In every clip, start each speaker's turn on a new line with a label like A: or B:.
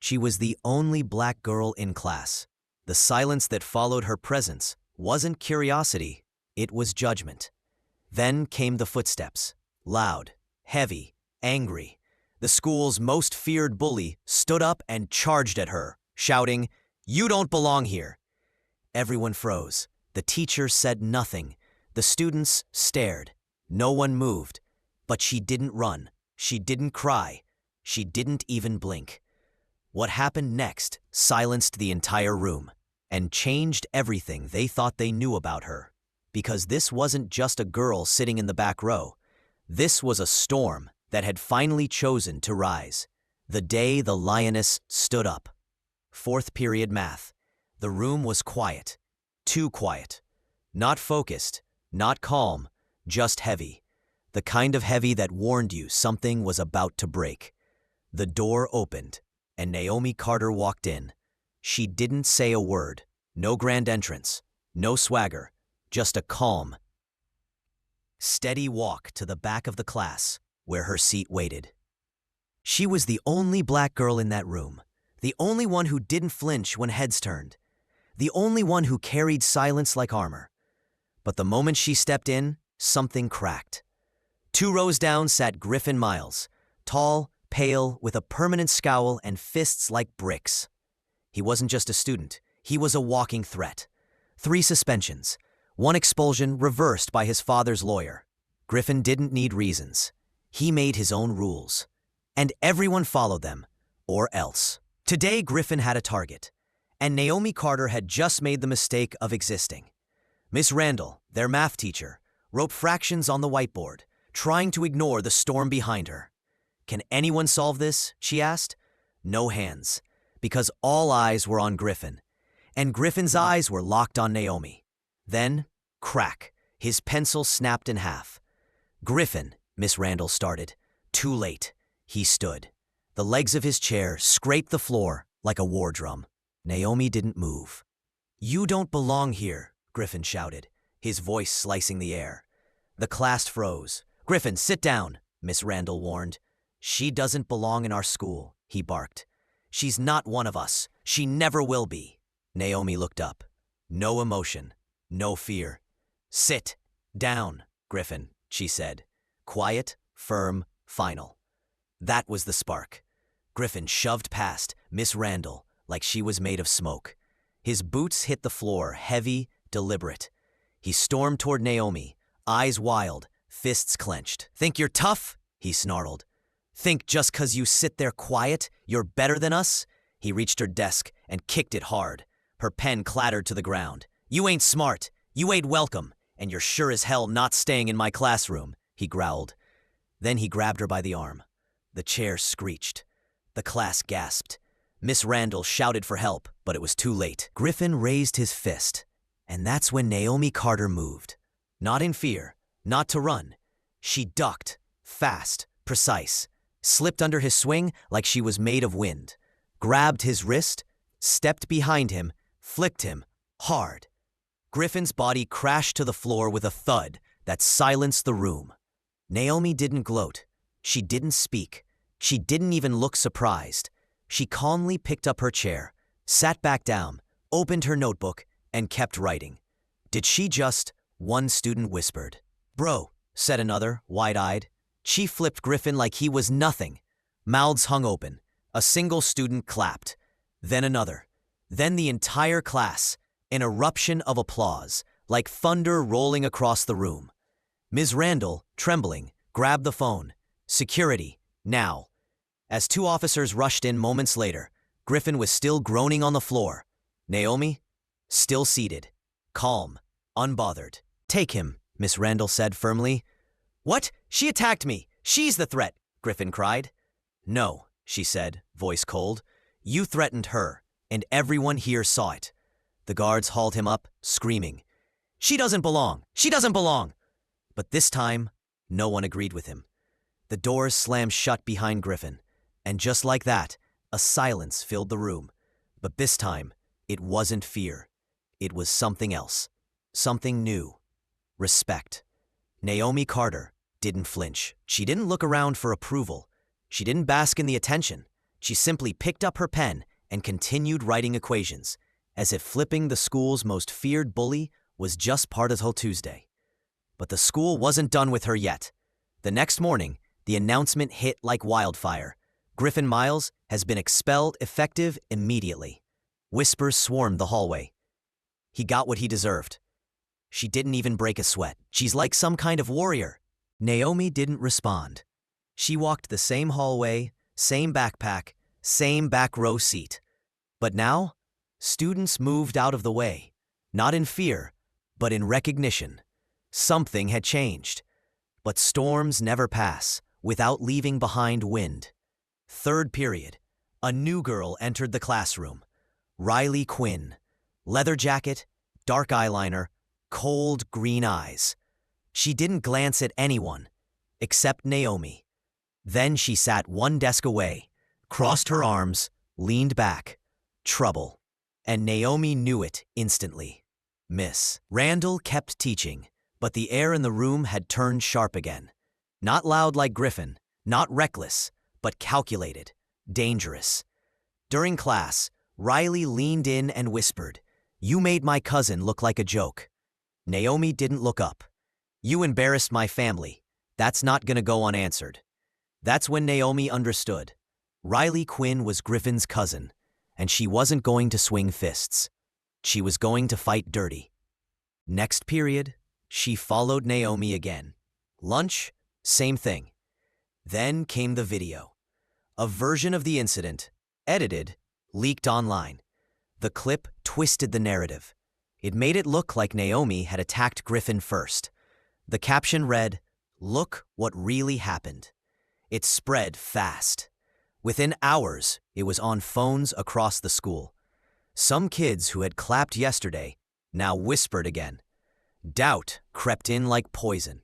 A: She was the only black girl in class. The silence that followed her presence wasn't curiosity, it was judgment. Then came the footsteps, loud, heavy, angry. The school's most feared bully stood up and charged at her, shouting, "You don't belong here!" Everyone froze. The teacher said nothing. The students stared. No one moved. But she didn't run. She didn't cry. She didn't even blink. What happened next silenced the entire room and changed everything they thought they knew about her. Because this wasn't just a girl sitting in the back row. This was a storm that had finally chosen to rise. The day the lioness stood up. Fourth period math. The room was quiet. Too quiet. Not focused, not calm, just heavy. The kind of heavy that warned you something was about to break. The door opened, and Naomi Carter walked in. She didn't say a word. No grand entrance. No swagger. Just a calm, steady walk to the back of the class, where her seat waited. She was the only black girl in that room, the only one who didn't flinch when heads turned, the only one who carried silence like armor. But the moment she stepped in, something cracked. 2 rows down sat Griffin Miles, tall, pale, with a permanent scowl and fists like bricks. He wasn't just a student, he was a walking threat. 3 suspensions. 1 expulsion reversed by his father's lawyer. Griffin didn't need reasons. He made his own rules. And everyone followed them, or else. Today, Griffin had a target. And Naomi Carter had just made the mistake of existing. Miss Randall, their math teacher, wrote fractions on the whiteboard, trying to ignore the storm behind her. "Can anyone solve this?" she asked. No hands, because all eyes were on Griffin. And Griffin's eyes were locked on Naomi. Then, crack, his pencil snapped in half. "Griffin," Miss Randall started. Too late. He stood. The legs of his chair scraped the floor like a war drum. Naomi didn't move. "You don't belong here," Griffin shouted, his voice slicing the air. The class froze. "Griffin, sit down," Miss Randall warned. "She doesn't belong in our school," he barked. "She's not one of us. She never will be." Naomi looked up. No emotion. No fear. "Sit down, Griffin," she said. Quiet, firm, final. That was the spark. Griffin shoved past Miss Randall like she was made of smoke. His boots hit the floor, heavy, deliberate. He stormed toward Naomi, eyes wild, fists clenched. "Think you're tough?" he snarled. "Think just 'cause you sit there quiet, you're better than us?" He reached her desk and kicked it hard. Her pen clattered to the ground. "You ain't smart, you ain't welcome, and you're sure as hell not staying in my classroom," he growled. Then he grabbed her by the arm. The chair screeched. The class gasped. Miss Randall shouted for help, but it was too late. Griffin raised his fist, and that's when Naomi Carter moved. Not in fear, not to run. She ducked, fast, precise, slipped under his swing like she was made of wind, grabbed his wrist, stepped behind him, flicked him, hard. Griffin's body crashed to the floor with a thud that silenced the room. Naomi didn't gloat. She didn't speak. She didn't even look surprised. She calmly picked up her chair, sat back down, opened her notebook, and kept writing. "Did she just?" one student whispered. "Bro," said another, wide-eyed. She flipped Griffin like he was nothing. Mouths hung open. A single student clapped. Then another. Then the entire class. An eruption of applause, like thunder rolling across the room. Ms. Randall, trembling, grabbed the phone. "Security, now." As 2 officers rushed in moments later, Griffin was still groaning on the floor. Naomi, still seated, calm, unbothered. "Take him," Miss Randall said firmly. "What? She attacked me. She's the threat," Griffin cried. "No," she said, voice cold. "You threatened her, and everyone here saw it." The guards hauled him up, screaming, "She doesn't belong! She doesn't belong!" But this time, no one agreed with him. The doors slammed shut behind Griffin, and just like that, a silence filled the room. But this time, it wasn't fear. It was something else. Something new. Respect. Naomi Carter didn't flinch. She didn't look around for approval. She didn't bask in the attention. She simply picked up her pen and continued writing equations, as if flipping the school's most feared bully was just part of her Tuesday. But the school wasn't done with her yet. The next morning, the announcement hit like wildfire. Griffin Miles has been expelled effective immediately. Whispers swarmed the hallway. He got what he deserved. She didn't even break a sweat. She's like some kind of warrior. Naomi didn't respond. She walked the same hallway, same backpack, same back row seat. But now, students moved out of the way, not in fear, but in recognition. Something had changed. But storms never pass without leaving behind wind. Third period, a new girl entered the classroom. Riley Quinn. Leather jacket, dark eyeliner, cold green eyes. She didn't glance at anyone, except Naomi. Then she sat one desk away, crossed her arms, leaned back. Trouble. And Naomi knew it instantly. Miss Randall kept teaching, but the air in the room had turned sharp again. Not loud like Griffin, not reckless, but calculated, dangerous. During class, Riley leaned in and whispered, "You made my cousin look like a joke." Naomi didn't look up. "You embarrassed my family. That's not gonna go unanswered." That's when Naomi understood. Riley Quinn was Griffin's cousin, and she wasn't going to swing fists. She was going to fight dirty. Next period, she followed Naomi again. Lunch, same thing. Then came the video. A version of the incident, edited, leaked online. The clip twisted the narrative. It made it look like Naomi had attacked Griffin first. The caption read, "Look what really happened." It spread fast. Within hours, it was on phones across the school. Some kids who had clapped yesterday now whispered again. Doubt crept in like poison.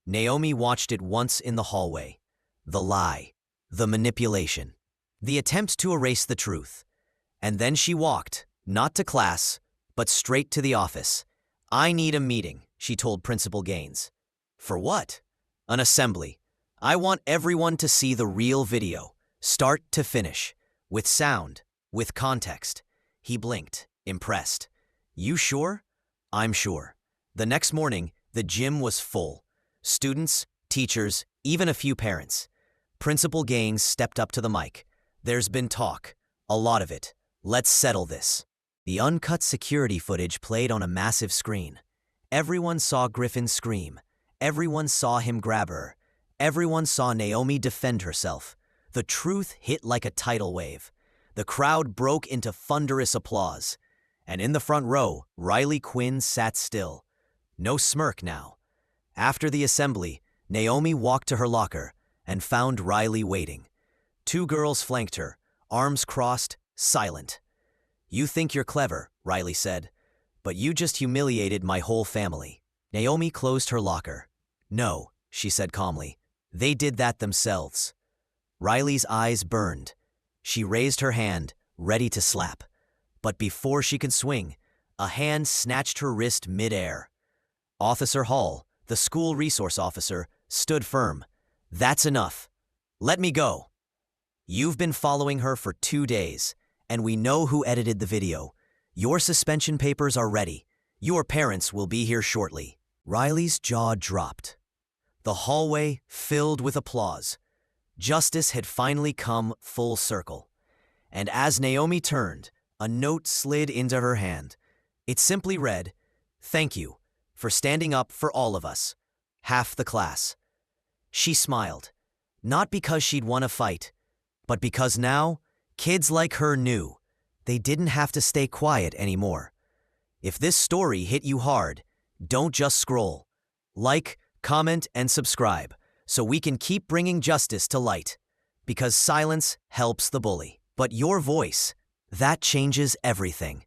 A: Naomi watched it once in the hallway. The lie, the manipulation, the attempt to erase the truth. And then she walked, not to class, but straight to the office. "I need a meeting," she told Principal Gaines. "For what?" "An assembly. I want everyone to see the real video, start to finish, with sound, with context." He blinked, impressed. "You sure?" "I'm sure." The next morning, the gym was full. Students, teachers, even a few parents. Principal Gaines stepped up to the mic. "There's been talk, a lot of it. Let's settle this." The uncut security footage played on a massive screen. Everyone saw Griffin scream. Everyone saw him grab her. Everyone saw Naomi defend herself. The truth hit like a tidal wave. The crowd broke into thunderous applause. And in the front row, Riley Quinn sat still. No smirk now. After the assembly, Naomi walked to her locker and found Riley waiting. Two girls flanked her, arms crossed, silent. "You think you're clever," Riley said, "but you just humiliated my whole family." Naomi closed her locker. "No," she said calmly. "They did that themselves." Riley's eyes burned. She raised her hand, ready to slap. But before she could swing, a hand snatched her wrist mid-air. Officer Hall, the school resource officer, stood firm. "That's enough. Let me go." "You've been following her for 2 days, and we know who edited the video. Your suspension papers are ready. Your parents will be here shortly." Riley's jaw dropped. The hallway filled with applause. Justice had finally come full circle. And as Naomi turned, a note slid into her hand. It simply read, "Thank you for standing up for all of us, half the class." She smiled, not because she'd won a fight, but because now, kids like her knew they didn't have to stay quiet anymore. If this story hit you hard, don't just scroll. Like, comment, and subscribe so we can keep bringing justice to light. Because silence helps the bully. But your voice, that changes everything.